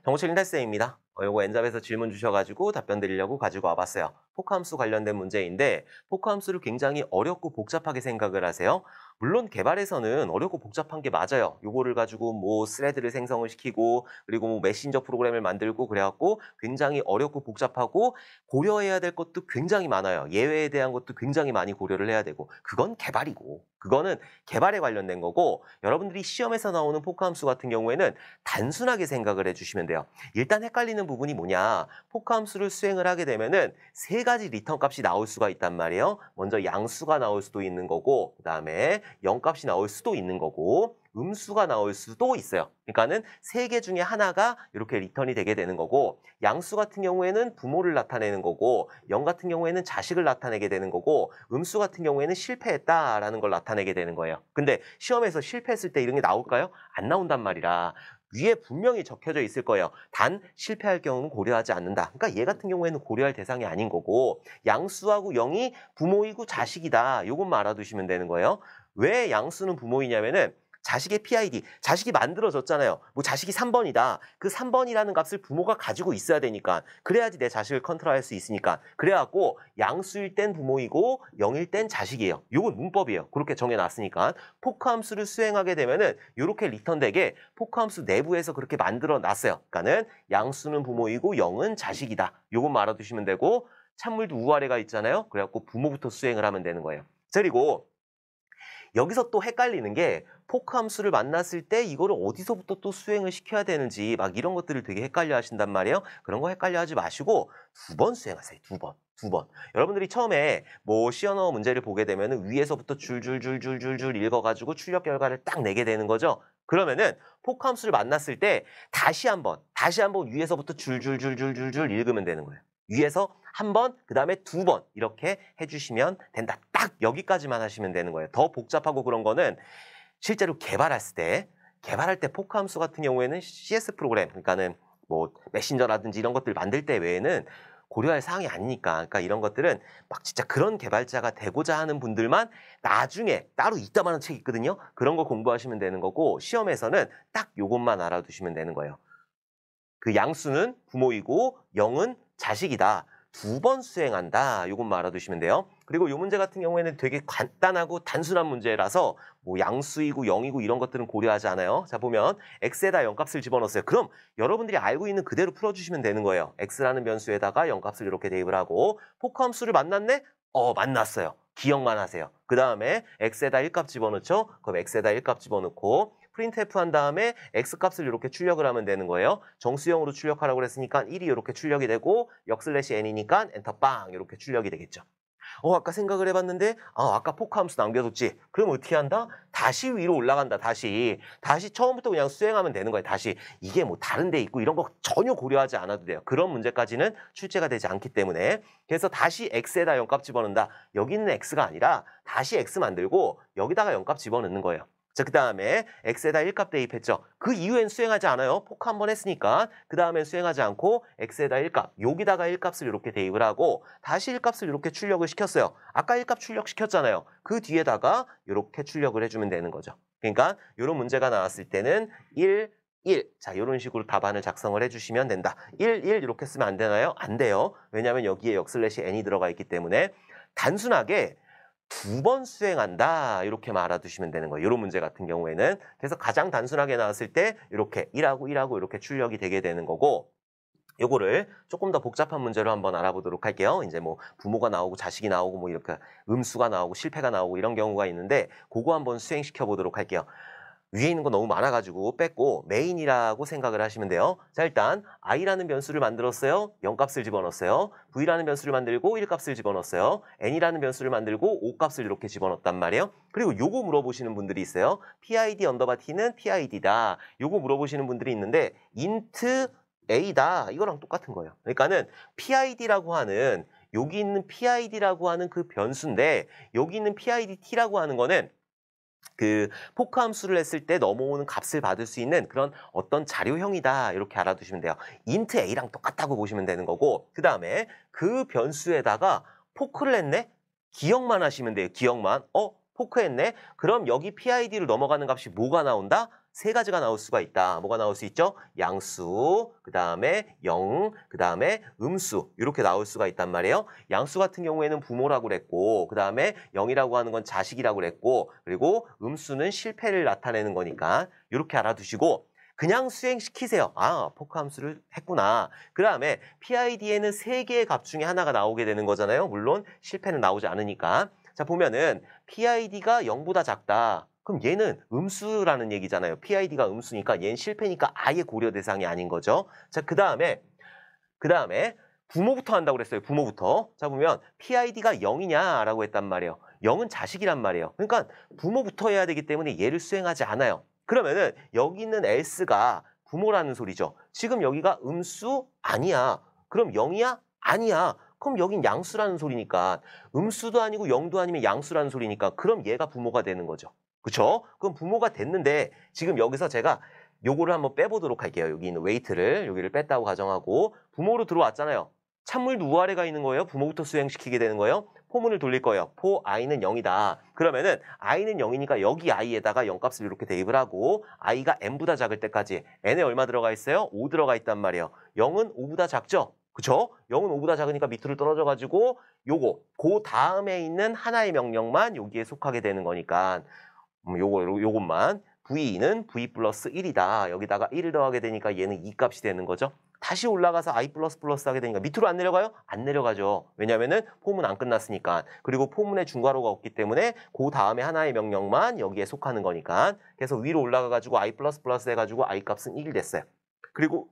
정보철린 탈쌤입니다. 요거 엔잡에서 질문 주셔가지고 답변 드리려고 가지고 와봤어요. 포크함수 관련된 문제인데 포크함수를 굉장히 어렵고 복잡하게 생각을 하세요. 물론 개발에서는 어렵고 복잡한 게 맞아요. 요거를 가지고 뭐 스레드를 생성을 시키고 그리고 뭐 메신저 프로그램을 만들고 그래갖고 굉장히 어렵고 복잡하고 고려해야 될 것도 굉장히 많아요. 예외에 대한 것도 굉장히 많이 고려를 해야 되고 그건 개발이고 그거는 개발에 관련된 거고 여러분들이 시험에서 나오는 포크함수 같은 경우에는 단순하게 생각을 해주시면 돼요. 일단 헷갈리는 부분이 뭐냐. 포크함수를 수행을 하게 되면은 세 가지 리턴 값이 나올 수가 있단 말이에요. 먼저 양수가 나올 수도 있는 거고 그 다음에 0값이 나올 수도 있는 거고 음수가 나올 수도 있어요. 그러니까는 세 개 중에 하나가 이렇게 리턴이 되게 되는 거고 양수 같은 경우에는 부모를 나타내는 거고 0 같은 경우에는 자식을 나타내게 되는 거고 음수 같은 경우에는 실패했다라는 걸 나타내게 되는 거예요. 근데 시험에서 실패했을 때 이런 게 나올까요? 안 나온단 말이라. 위에 분명히 적혀져 있을 거예요. 단 실패할 경우는 고려하지 않는다. 그러니까 얘 같은 경우에는 고려할 대상이 아닌 거고 양수하고 0이 부모이고 자식이다. 요것만 알아두시면 되는 거예요. 왜 양수는 부모이냐면은 자식의 PID, 자식이 만들어졌잖아요. 뭐 자식이 3번이다. 그 3번이라는 값을 부모가 가지고 있어야 되니까. 그래야지 내 자식을 컨트롤할 수 있으니까. 그래갖고 양수일 땐 부모이고 0일 땐 자식이에요. 요건 문법이에요. 그렇게 정해놨으니까. 포크함수를 수행하게 되면은 이렇게 리턴되게 포크함수 내부에서 그렇게 만들어놨어요. 그러니까는 양수는 부모이고 0은 자식이다. 요것만 알아두시면 되고 찬물도 우아래가 있잖아요. 그래갖고 부모부터 수행을 하면 되는 거예요. 그리고 여기서 또 헷갈리는 게 포크함수를 만났을 때 이거를 어디서부터 또 수행을 시켜야 되는지 막 이런 것들을 되게 헷갈려 하신단 말이에요. 그런 거 헷갈려 하지 마시고 두 번 수행하세요. 두 번. 여러분들이 처음에 뭐 시언어 문제를 보게 되면 위에서부터 줄줄줄줄줄줄 읽어가지고 출력 결과를 딱 내게 되는 거죠. 그러면은 포크함수를 만났을 때 다시 한번 위에서부터 줄줄줄줄줄줄 읽으면 되는 거예요. 위에서 한 번, 그 다음에 두 번 이렇게 해주시면 된다. 딱 여기까지만 하시면 되는 거예요. 더 복잡하고 그런 거는 실제로 개발할 때 포크함수 같은 경우에는 CS 프로그램, 그러니까는 뭐 메신저라든지 이런 것들 만들 때 외에는 고려할 사항이 아니니까. 그러니까 이런 것들은 막 진짜 그런 개발자가 되고자 하는 분들만 나중에 따로 이따만한 책이 있거든요. 그런 거 공부하시면 되는 거고 시험에서는 딱 요것만 알아두시면 되는 거예요. 그 양수는 부모이고 0은 자식이다. 두 번 수행한다. 요것만 알아두시면 돼요. 그리고 이 문제 같은 경우에는 되게 간단하고 단순한 문제라서 뭐 양수이고 0이고 이런 것들은 고려하지 않아요. 자 보면 x에다 0값을 집어넣었어요. 그럼 여러분들이 알고 있는 그대로 풀어주시면 되는 거예요. x라는 변수에다가 0값을 이렇게 대입을 하고 포크함수를 만났네? 만났어요. 기억만 하세요. 그 다음에 x에다 1값 집어넣죠. 그럼 x에다 1값 집어넣고 프린트F 한 다음에 x값을 이렇게 출력을 하면 되는 거예요. 정수형으로 출력하라고 그랬으니까 1이 이렇게 출력이 되고 역/n이니까 엔터 빵 이렇게 출력이 되겠죠. 아까 생각을 해봤는데 아까 포크함수 남겨뒀지. 그럼 어떻게 한다? 다시 위로 올라간다. 다시 처음부터 그냥 수행하면 되는 거예요. 다시 이게 뭐 다른 데 있고 이런 거 전혀 고려하지 않아도 돼요. 그런 문제까지는 출제가 되지 않기 때문에 그래서 다시 x에다 0값 집어넣는다. 여기는 x가 아니라 다시 x 만들고 여기다가 0값 집어넣는 거예요. 자, 그 다음에 x에다 1값 대입했죠. 그 이후엔 수행하지 않아요. 포크 한 번 했으니까. 그 다음엔 수행하지 않고 x에다 1값, 여기다가 1값을 이렇게 대입을 하고 다시 1값을 이렇게 출력을 시켰어요. 아까 1값 출력시켰잖아요. 그 뒤에다가 이렇게 출력을 해주면 되는 거죠. 그러니까 이런 문제가 나왔을 때는 1, 1. 자, 이런 식으로 답안을 작성을 해주시면 된다. 1, 1 이렇게 쓰면 안 되나요? 안 돼요. 왜냐하면 여기에 역/n이 들어가 있기 때문에 단순하게 두 번 수행한다 이렇게만 알아두시면 되는 거예요. 이런 문제 같은 경우에는. 그래서 가장 단순하게 나왔을 때 이렇게 1하고 1하고 이렇게 출력이 되게 되는 거고 요거를 조금 더 복잡한 문제로 한번 알아보도록 할게요. 이제 뭐 부모가 나오고 자식이 나오고 뭐 이렇게 음수가 나오고 실패가 나오고 이런 경우가 있는데 그거 한번 수행시켜 보도록 할게요. 위에 있는 거 너무 많아가지고 뺐고 메인이라고 생각을 하시면 돼요. 자, 일단 i라는 변수를 만들었어요. 0값을 집어넣었어요. v라는 변수를 만들고 1값을 집어넣었어요. n이라는 변수를 만들고 5값을 이렇게 집어넣었단 말이에요. 그리고 요거 물어보시는 분들이 있어요. PID 언더바 t는 PID다. 요거 물어보시는 분들이 있는데 int a다. 이거랑 똑같은 거예요. 그러니까는 PID라고 하는 여기 있는 PID라고 하는 그 변수인데 여기 있는 PIDT라고 하는 거는 그 포크 함수를 했을 때 넘어오는 값을 받을 수 있는 그런 어떤 자료형이다 이렇게 알아두시면 돼요. int a랑 똑같다고 보시면 되는 거고 그 다음에 그 변수에다가 포크를 했네? 기억만 하시면 돼요. 기억만. 포크 했네? 그럼 여기 PID로 넘어가는 값이 뭐가 나온다? 세 가지가 나올 수가 있다. 뭐가 나올 수 있죠? 양수, 그 다음에 영, 그 다음에 음수 이렇게 나올 수가 있단 말이에요. 양수 같은 경우에는 부모라고 그랬고 그 다음에 영이라고 하는 건 자식이라고 그랬고 그리고 음수는 실패를 나타내는 거니까 이렇게 알아두시고 그냥 수행시키세요. 아, 포크 함수를 했구나. 그 다음에 PID에는 세 개의 값 중에 하나가 나오게 되는 거잖아요. 물론 실패는 나오지 않으니까. 자, 보면은 PID가 0보다 작다. 그럼 얘는 음수라는 얘기잖아요. PID가 음수니까 얘는 실패니까 아예 고려 대상이 아닌 거죠. 자, 그 다음에 부모부터 한다고 그랬어요. 부모부터. 자, 보면 PID가 0이냐라고 했단 말이에요. 0은 자식이란 말이에요. 그러니까 부모부터 해야 되기 때문에 얘를 수행하지 않아요. 그러면은 여기 있는 S가 부모라는 소리죠. 지금 여기가 음수 아니야. 그럼 0이야? 아니야. 그럼 여긴 양수라는 소리니까 음수도 아니고 0도 아니면 양수라는 소리니까 그럼 얘가 부모가 되는 거죠. 그쵸? 그럼 부모가 됐는데 지금 여기서 제가 요거를 한번 빼보도록 할게요. 여기 있는 웨이트를 여기를 뺐다고 가정하고 부모로 들어왔잖아요. 찬물 누구 아래가 있는 거예요? 부모부터 수행시키게 되는 거예요? 포문을 돌릴 거예요. 포 i는 0이다. 그러면은 i는 0이니까 여기 i에다가 0값을 이렇게 대입을 하고 i가 n보다 작을 때까지 n에 얼마 들어가 있어요? 5 들어가 있단 말이에요. 0은 5보다 작죠? 그쵸? 0은 5보다 작으니까 밑으로 떨어져가지고 요거 그 다음에 있는 하나의 명령만 여기에 속하게 되는 거니까 요것만 v는 v 플러스 1이다. 여기다가 1을 더하게 되니까 얘는 2 값이 되는 거죠. 다시 올라가서 i 플러스 플러스 하게 되니까 밑으로 안 내려가요? 안 내려가죠. 왜냐면은 포문 안 끝났으니까. 그리고 포문에 중괄호가 없기 때문에 그 다음에 하나의 명령만 여기에 속하는 거니까. 그래서 위로 올라가가지고 i 플러스 플러스 해가지고 i 값은 1이 됐어요. 그리고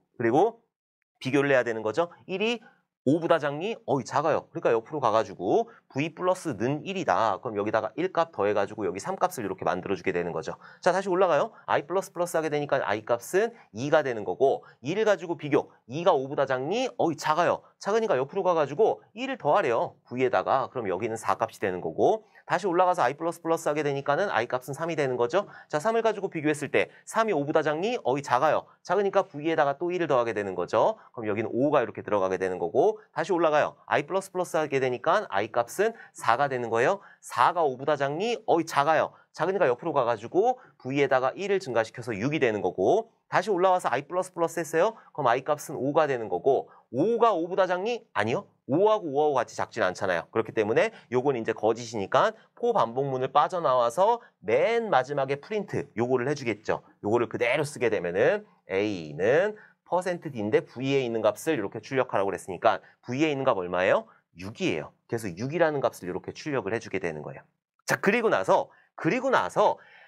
비교를 해야 되는 거죠. 1이 5보다 작니? 작아요. 그러니까 옆으로 가가지고 v 플러스는 1이다. 그럼 여기다가 1값 더해가지고 여기 3값을 이렇게 만들어주게 되는 거죠. 자, 다시 올라가요. i 플러스 플러스 하게 되니까 i 값은 2가 되는 거고 2를 가지고 비교. 2가 5보다 작니? 작아요. 작으니까 옆으로 가가지고 1을 더하래요. v에다가. 그럼 여기는 4값이 되는 거고 다시 올라가서 i 플러스 플러스 하게 되니까는 i 값은 3이 되는 거죠. 자, 3을 가지고 비교했을 때 3이 5보다 작니? 작아요. 작으니까 v에다가 또 1을 더하게 되는 거죠. 그럼 여기는 5가 이렇게 들어가게 되는 거고 다시 올라가요. i 플러스 플러스 하게 되니까 i 값은 4가 되는 거예요. 4가 5보다 작니? 작아요. 작으니까 옆으로 가가지고 v에다가 1을 증가시켜서 6이 되는 거고 다시 올라와서 i 플러스 플러스 했어요. 그럼 i 값은 5가 되는 거고 5가 5보다 작니? 아니요. 5하고 5하고 같이 작진 않잖아요. 그렇기 때문에 요건 이제 거짓이니까 포 반복문을 빠져나와서 맨 마지막에 프린트 요거를 해주겠죠. 요거를 그대로 쓰게 되면은 A는 %D인데 V에 있는 값을 이렇게 출력하라고 그랬으니까 V에 있는 값 얼마예요? 6이에요. 그래서 6이라는 값을 이렇게 출력을 해주게 되는 거예요. 자, 그리고 나서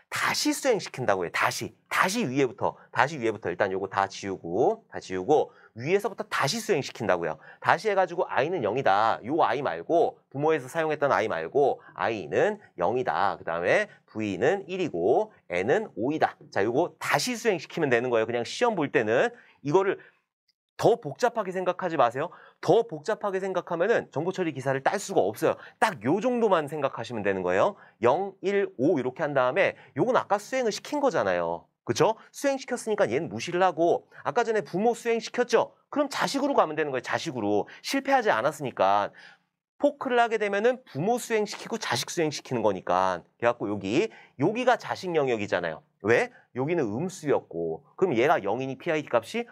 다시 수행시킨다고 해요. 다시 위에부터 일단 요거 다 지우고 위에서부터 다시 수행시킨다고요. 다시 해가지고 i는 0이다. 요 i 말고 부모에서 사용했던 i 말고 i는 0이다. 그 다음에 v는 1이고 n은 5이다. 자, 요거 다시 수행시키면 되는 거예요. 그냥 시험 볼 때는 이거를 더 복잡하게 생각하지 마세요. 더 복잡하게 생각하면은 정보처리 기사를 딸 수가 없어요. 딱 요 정도만 생각하시면 되는 거예요. 0, 1, 5 이렇게 한 다음에 요건 아까 수행을 시킨 거잖아요. 그쵸? 수행시켰으니까 얘는 무시를 하고 아까 전에 부모 수행시켰죠? 그럼 자식으로 가면 되는 거예요. 자식으로. 실패하지 않았으니까. 포크를 하게 되면은 부모 수행시키고 자식 수행시키는 거니까. 그래갖고 여기가 자식 영역이잖아요. 왜? 여기는 음수였고 그럼 얘가 0이니 PID 값이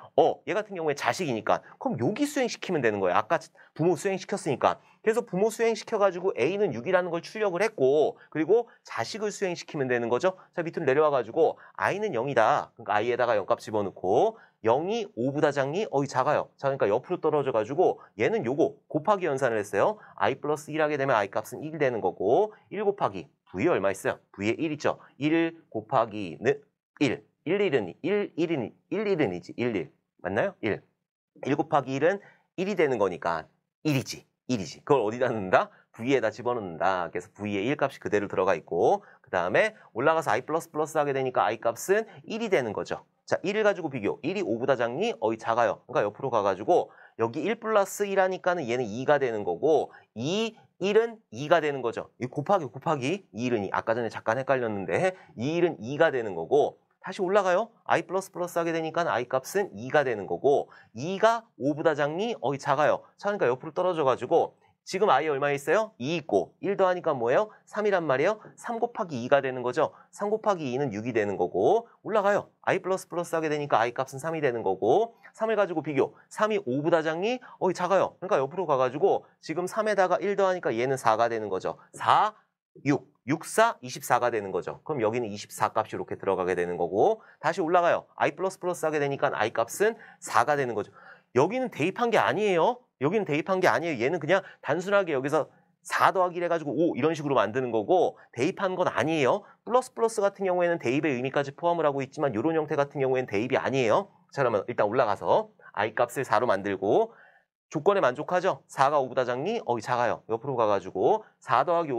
얘 같은 경우에 자식이니까 그럼 여기 수행시키면 되는 거예요. 아까 부모 수행시켰으니까. 그래서 부모 수행시켜가지고 A는 6이라는 걸 출력을 했고 그리고 자식을 수행시키면 되는 거죠. 자, 밑으로 내려와가지고 I는 0이다. 그러니까 I에다가 0값 집어넣고 0이 5보다 작니? 작아요. 작으니까 옆으로 떨어져가지고 얘는 요거 곱하기 연산을 했어요. I 플러스 1 하게 되면 I 값은 1 되는 거고 1 곱하기 V에 얼마 있어요? V에 1 있죠. 1 곱하기는 1. 1이지. 1 맞나요? 1. 1 곱하기 1은 1이 되는 거니까 1이지. 그걸 어디다 넣는다? V에다 집어넣는다. 그래서 V에 1 값이 그대로 들어가 있고 그 다음에 올라가서 I 플러스 플러스 하게 되니까 I 값은 1이 되는 거죠. 자, 1을 가지고 비교. 1이 5보다 작니? 작아요. 그러니까 옆으로 가가지고 여기 1 플러스 1 하니까는 얘는 2가 되는 거고 1은 2가 되는 거죠. 이 곱하기 2는 2. 아까 전에 잠깐 헷갈렸는데 1은 2가 되는 거고 다시 올라가요. I 플러스 플러스 하게 되니까 I 값은 2가 되는 거고 2가 5보다 작니? 작아요. 작으니까 옆으로 떨어져가지고 지금 i 얼마 있어요? 2 있고 1 더하니까 뭐예요? 3이란 말이에요. 3 곱하기 2가 되는 거죠. 3 곱하기 2는 6이 되는 거고 올라가요. i 플러스 플러스 하게 되니까 i 값은 3이 되는 거고 3을 가지고 비교. 3이 5보다 작니? 작아요. 그러니까 옆으로 가가지고 지금 3에다가 1 더하니까 얘는 4가 되는 거죠. 4, 6, 6, 4, 24가 되는 거죠. 그럼 여기는 24 값이 이렇게 들어가게 되는 거고 다시 올라가요. i 플러스 플러스 하게 되니까 i 값은 4가 되는 거죠. 여기는 대입한 게 아니에요. 여기는 대입한 게 아니에요. 얘는 그냥 단순하게 여기서 4 더하기 1 해가지고 5 이런 식으로 만드는 거고 대입한 건 아니에요. 플러스 플러스 같은 경우에는 대입의 의미까지 포함을 하고 있지만 이런 형태 같은 경우에는 대입이 아니에요. 자 그러면 일단 올라가서 i 값을 4로 만들고 조건에 만족하죠? 4가 5보다 작니? 작아요. 옆으로 가가지고 4 더하기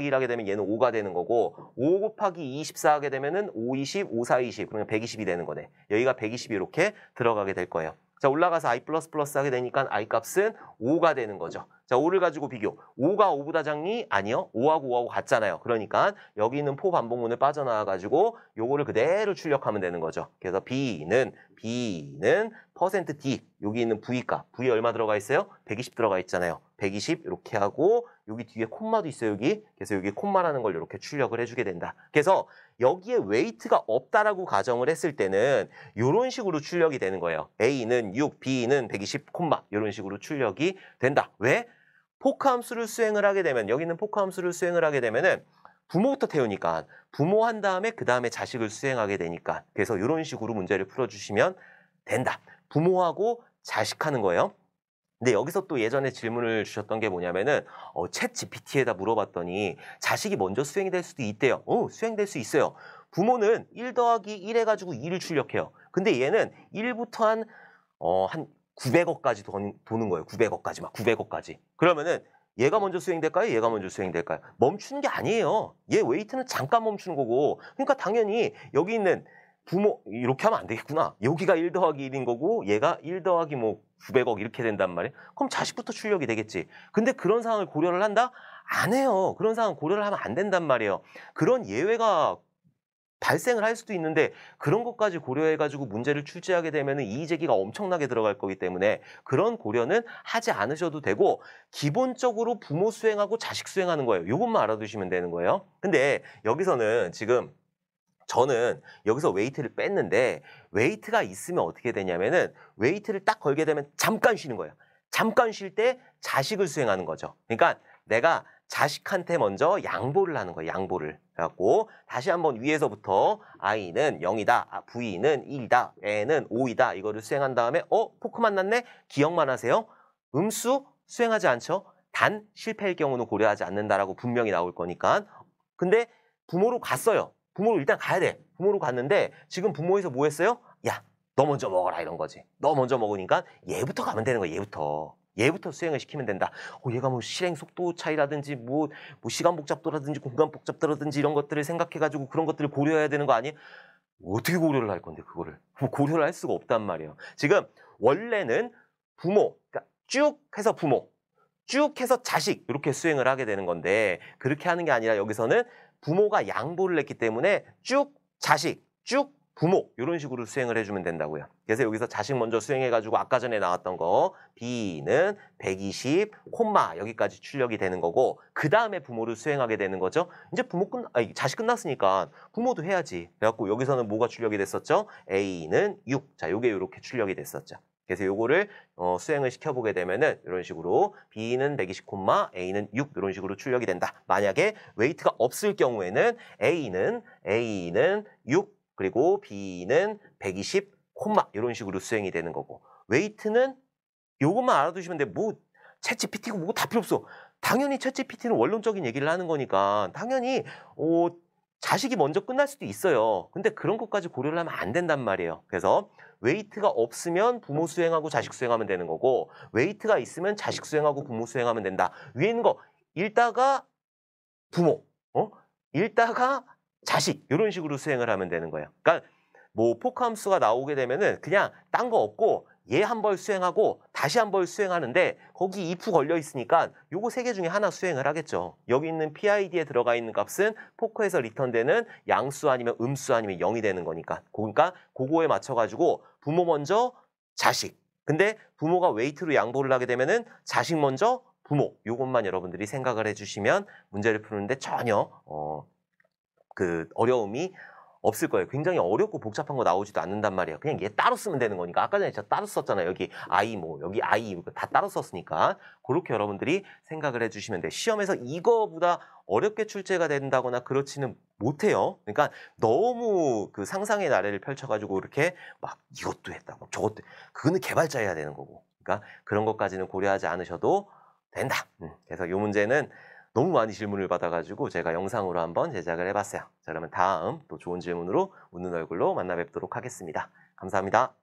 1 하게 되면 얘는 5가 되는 거고 5 곱하기 24 하게 되면은 5, 20, 5, 4, 20 그러면 120이 되는 거네. 여기가 120이 이렇게 들어가게 될 거예요. 자 올라가서 i 플러스 플러스 하게 되니까 i 값은 5가 되는 거죠. 자 5를 가지고 비교. 5가 5보다 작니? 아니요. 5하고 5하고 같잖아요. 그러니까 여기 있는 포 반복문을 빠져나와가지고 요거를 그대로 출력하면 되는 거죠. 그래서 B는 %D 여기 있는 V값. V 얼마 들어가 있어요? 120 들어가 있잖아요. 120 이렇게 하고 여기 뒤에 콤마도 있어요. 여기. 그래서 여기 콤마라는 걸 이렇게 출력을 해주게 된다. 그래서 여기에 웨이트가 없다라고 가정을 했을 때는 이런 식으로 출력이 되는 거예요. A는 6, B는 120, 콤마 이런 식으로 출력이 된다. 왜? 포크 함수를 수행을 하게 되면 여기 있는 포크 함수를 수행을 하게 되면은 부모부터 태우니까 부모 한 다음에 그 다음에 자식을 수행하게 되니까 그래서 이런 식으로 문제를 풀어주시면 된다. 부모하고 자식하는 거예요. 근데 여기서 또 예전에 질문을 주셨던 게 뭐냐면은 챗 GPT에다 물어봤더니 자식이 먼저 수행이 될 수도 있대요. 수행될 수 있어요. 부모는 1 더하기 1 해가지고 2를 출력해요. 근데 얘는 1부터 한 900억까지 도는 거예요. 900억까지 막 900억까지. 그러면은 얘가 먼저 수행될까요? 얘가 먼저 수행될까요? 멈추는 게 아니에요. 얘 웨이트는 잠깐 멈추는 거고. 그러니까 당연히 여기 있는 부모 이렇게 하면 안 되겠구나. 여기가 1 더하기 1인 거고 얘가 1 더하기 900억 이렇게 된단 말이에요. 그럼 자식부터 출력이 되겠지. 근데 그런 상황을 고려를 한다? 안 해요. 그런 상황 고려를 하면 안 된단 말이에요. 그런 예외가 발생을 할 수도 있는데 그런 것까지 고려해가지고 문제를 출제하게 되면 이의제기가 엄청나게 들어갈 거기 때문에 그런 고려는 하지 않으셔도 되고 기본적으로 부모 수행하고 자식 수행하는 거예요. 이것만 알아두시면 되는 거예요. 근데 여기서는 지금 저는 여기서 웨이트를 뺐는데 웨이트가 있으면 어떻게 되냐면은 웨이트를 딱 걸게 되면 잠깐 쉬는 거예요. 잠깐 쉴 때 자식을 수행하는 거죠. 그러니까 내가 자식한테 먼저 양보를 하는 거예요. 양보를. 그래갖고 다시 한번 위에서부터 i는 0이다. v는 1이다. n은 5이다. 이거를 수행한 다음에 포크 만났네? 기억만 하세요. 음수 수행하지 않죠. 단 실패일 경우는 고려하지 않는다라고 분명히 나올 거니까. 근데 부모로 갔어요. 부모로 일단 가야 돼. 부모로 갔는데 지금 부모에서 뭐 했어요? 야, 너 먼저 먹어라 이런 거지. 너 먼저 먹으니까 얘부터 가면 되는 거야. 얘부터 수행을 시키면 된다. 얘가 뭐 실행 속도 차이라든지 뭐 시간 복잡도라든지 공간 복잡도라든지 이런 것들을 생각해가지고 그런 것들을 고려해야 되는 거 아니에요? 어떻게 고려를 할 건데 그거를. 고려를 할 수가 없단 말이에요. 지금 원래는 부모, 그러니까 쭉 해서 부모, 쭉 해서 자식 이렇게 수행을 하게 되는 건데 그렇게 하는 게 아니라 여기서는 부모가 양보를 했기 때문에 쭉 자식, 쭉 부모 이런 식으로 수행을 해주면 된다고요. 그래서 여기서 자식 먼저 수행해가지고 아까 전에 나왔던 거 B는 120, 콤마 여기까지 출력이 되는 거고 그 다음에 부모를 수행하게 되는 거죠. 이제 자식 끝났으니까 부모도 해야지. 그래갖고 여기서는 뭐가 출력이 됐었죠? A는 6. 자, 요게 이렇게 출력이 됐었죠. 그래서 요거를 수행을 시켜보게 되면은 이런 식으로 B는 120, A는 6 이런 식으로 출력이 된다. 만약에 웨이트가 없을 경우에는 A는 6 그리고 B는 120, 이런 식으로 수행이 되는 거고 웨이트는 요것만 알아두시면 돼. 챗 GPT고 뭐고 다 필요 없어. 당연히 챗 GPT는 원론적인 얘기를 하는 거니까 당연히 자식이 먼저 끝날 수도 있어요. 근데 그런 것까지 고려를 하면 안 된단 말이에요. 그래서 웨이트가 없으면 부모 수행하고 자식 수행하면 되는 거고 웨이트가 있으면 자식 수행하고 부모 수행하면 된다. 위에 있는 거 읽다가 부모, 읽다가 자식 이런 식으로 수행을 하면 되는 거예요. 그러니까 포크 함수가 나오게 되면은 그냥 딴 거 없고 얘 한 벌 수행하고 다시 한 벌 수행하는데 거기 if 걸려 있으니까 요거 세 개 중에 하나 수행을 하겠죠. 여기 있는 PID에 들어가 있는 값은 포크에서 리턴되는 양수 아니면 음수 아니면 0이 되는 거니까. 그러니까 그거에 맞춰가지고 부모 먼저 자식. 근데 부모가 웨이트로 양보를 하게 되면은 자식 먼저 부모 요것만 여러분들이 생각을 해주시면 문제를 푸는데 전혀 그 어려움이 없을 거예요. 굉장히 어렵고 복잡한 거 나오지도 않는단 말이에요. 그냥 얘 따로 쓰면 되는 거니까. 아까 전에 제가 따로 썼잖아요. 여기 아이 뭐 여기 아이 이거 다 따로 썼으니까 그렇게 여러분들이 생각을 해주시면 돼요. 시험에서 이거보다 어렵게 출제가 된다거나 그렇지는 못해요. 그러니까 너무 그 상상의 나래를 펼쳐가지고 이렇게 막 이것도 했다, 막 저것도 그거는 개발자여야 되는 거고. 그러니까 그런 것까지는 고려하지 않으셔도 된다. 그래서 이 문제는 너무 많이 질문을 받아가지고 제가 영상으로 한번 제작을 해봤어요. 자, 그러면 다음 또 좋은 질문으로 웃는 얼굴로 만나 뵙도록 하겠습니다. 감사합니다.